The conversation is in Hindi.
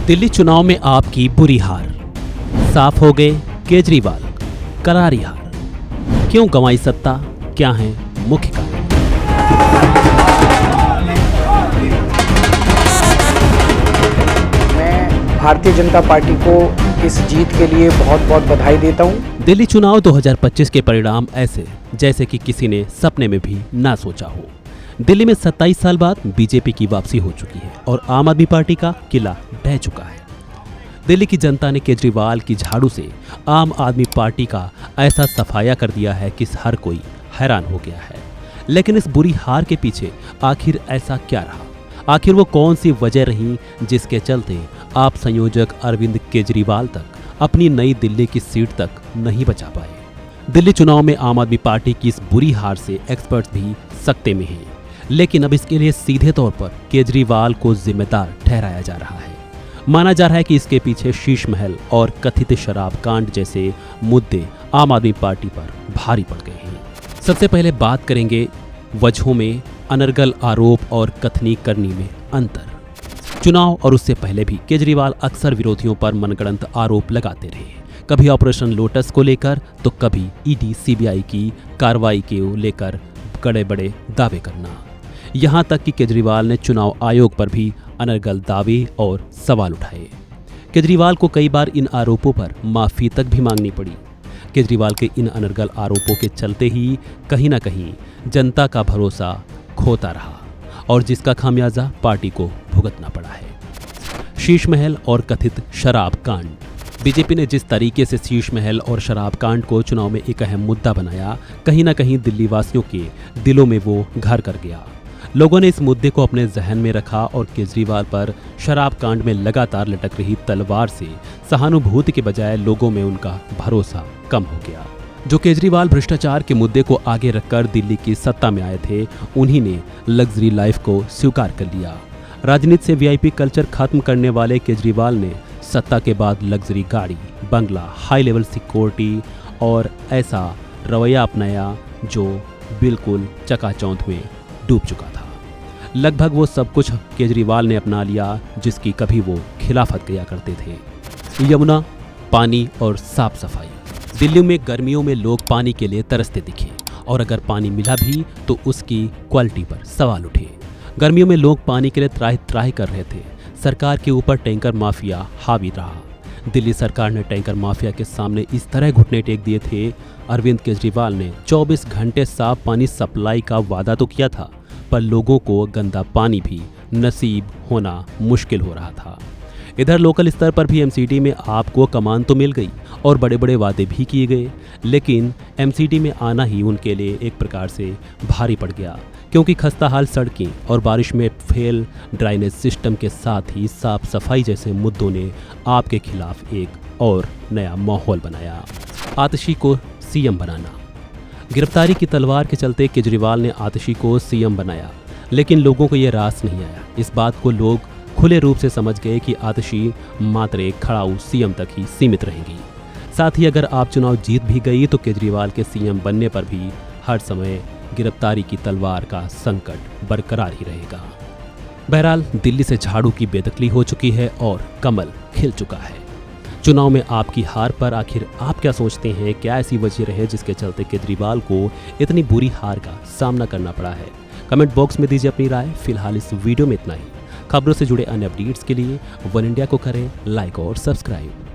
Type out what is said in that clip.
दिल्ली चुनाव में आपकी बुरी हार, साफ हो गए केजरीवाल, करारी हार। क्यों गंवाई सत्ता, क्या है मुख्य कारण? मैं भारतीय जनता पार्टी को इस जीत के लिए बहुत बहुत बधाई देता हूं। दिल्ली चुनाव 2025 के परिणाम ऐसे जैसे कि किसी ने सपने में भी ना सोचा हो। दिल्ली में 27 साल बाद बीजेपी की वापसी हो चुकी है और आम आदमी पार्टी का किला ढह चुका है। दिल्ली की जनता ने केजरीवाल की झाड़ू से आम आदमी पार्टी का ऐसा सफाया कर दिया है कि हर कोई हैरान हो गया है। लेकिन इस बुरी हार के पीछे आखिर ऐसा क्या रहा? आखिर वो कौन सी वजह रही जिसके चलते आप संयोजक अरविंद केजरीवाल तक अपनी नई दिल्ली की सीट तक नहीं बचा पाए? दिल्ली चुनाव में आम आदमी पार्टी की इस बुरी हार से एक्सपर्ट्स भी सकते में हैं, लेकिन अब इसके लिए सीधे तौर पर केजरीवाल को जिम्मेदार ठहराया जा रहा है। माना जा रहा है कि इसके पीछे शीश महल और कथित शराब कांड जैसे मुद्दे आम आदमी पार्टी पर भारी पड़ गए हैं। सबसे पहले बात करेंगे वजहों में, अनर्गल आरोप और कथनी करनी में अंतर। चुनाव और उससे पहले भी केजरीवाल अक्सर विरोधियों पर मनगढ़ंत आरोप लगाते रहे, कभी ऑपरेशन लोटस को लेकर तो कभी ईडी सीबीआई की कार्रवाई को लेकर बड़े बड़े दावे करना। यहां तक कि केजरीवाल ने चुनाव आयोग पर भी अनर्गल दावे और सवाल उठाए। केजरीवाल को कई बार इन आरोपों पर माफी तक भी मांगनी पड़ी। केजरीवाल के इन अनर्गल आरोपों के चलते ही कहीं न कहीं जनता का भरोसा खोता रहा और जिसका खामियाजा पार्टी को भुगतना पड़ा है। शीश महल और कथित शराब कांड। बीजेपी ने जिस तरीके से शीश महल और शराब कांड को चुनाव में एक अहम मुद्दा बनाया, कहीं न कहीं दिल्ली वासियों के दिलों में वो घर कर गया। लोगों ने इस मुद्दे को अपने जहन में रखा और केजरीवाल पर शराब कांड में लगातार लटक रही तलवार से सहानुभूति के बजाय लोगों में उनका भरोसा कम हो गया। जो केजरीवाल भ्रष्टाचार के मुद्दे को आगे रखकर दिल्ली की सत्ता में आए थे, उन्हीं ने लग्जरी लाइफ को स्वीकार कर लिया। राजनीति से वीआईपी कल्चर खत्म करने वाले केजरीवाल ने सत्ता के बाद लग्जरी गाड़ी, बंगला, हाई लेवल सिक्योरिटी और ऐसा रवैया अपनाया जो बिल्कुल चकाचौंध में डूब चुका था। लगभग वो सब कुछ केजरीवाल ने अपना लिया जिसकी कभी वो खिलाफत किया करते थे। यमुना, पानी और साफ सफाई। दिल्ली में गर्मियों में लोग पानी के लिए तरसते दिखे और अगर पानी मिला भी तो उसकी क्वालिटी पर सवाल उठे। गर्मियों में लोग पानी के लिए त्राहि त्राहि कर रहे थे। सरकार के ऊपर टैंकर माफिया हावी रहा। दिल्ली सरकार ने टैंकर माफिया के सामने इस तरह घुटने टेक दिए थे। अरविंद केजरीवाल ने 24 घंटे साफ पानी सप्लाई का वादा तो किया था, पर लोगों को गंदा पानी भी नसीब होना मुश्किल हो रहा था। इधर लोकल स्तर पर भी एमसीडी में आपको कमान तो मिल गई और बड़े बड़े वादे भी किए गए, लेकिन एमसीडी में आना ही उनके लिए एक प्रकार से भारी पड़ गया, क्योंकि खस्ताहाल सड़कें और बारिश में फेल ड्राइनेज सिस्टम के साथ ही साफ सफाई जैसे मुद्दों ने आपके खिलाफ एक और नया माहौल बनाया। आतिशी को सीएम बनाना। गिरफ्तारी की तलवार के चलते केजरीवाल ने आतिशी को सीएम बनाया, लेकिन लोगों को ये रास नहीं आया। इस बात को लोग खुले रूप से समझ गए कि आतिशी मात्र एक खड़ाऊ सीएम तक ही सीमित रहेंगी। साथ ही अगर आप चुनाव जीत भी गई तो केजरीवाल के सीएम बनने पर भी हर समय गिरफ्तारी की तलवार का संकट बरकरार ही रहेगा। बहरहाल दिल्ली से झाड़ू की बेदखली हो चुकी है और कमल खिल चुका है। चुनाव में आपकी हार पर आखिर आप क्या सोचते हैं? क्या ऐसी वजह रहे जिसके चलते केजरीवाल को इतनी बुरी हार का सामना करना पड़ा है? कमेंट बॉक्स में दीजिए अपनी राय। फिलहाल इस वीडियो में इतना ही। खबरों से जुड़े अन्य अपडेट्स के लिए वन इंडिया को करें लाइक और सब्सक्राइब।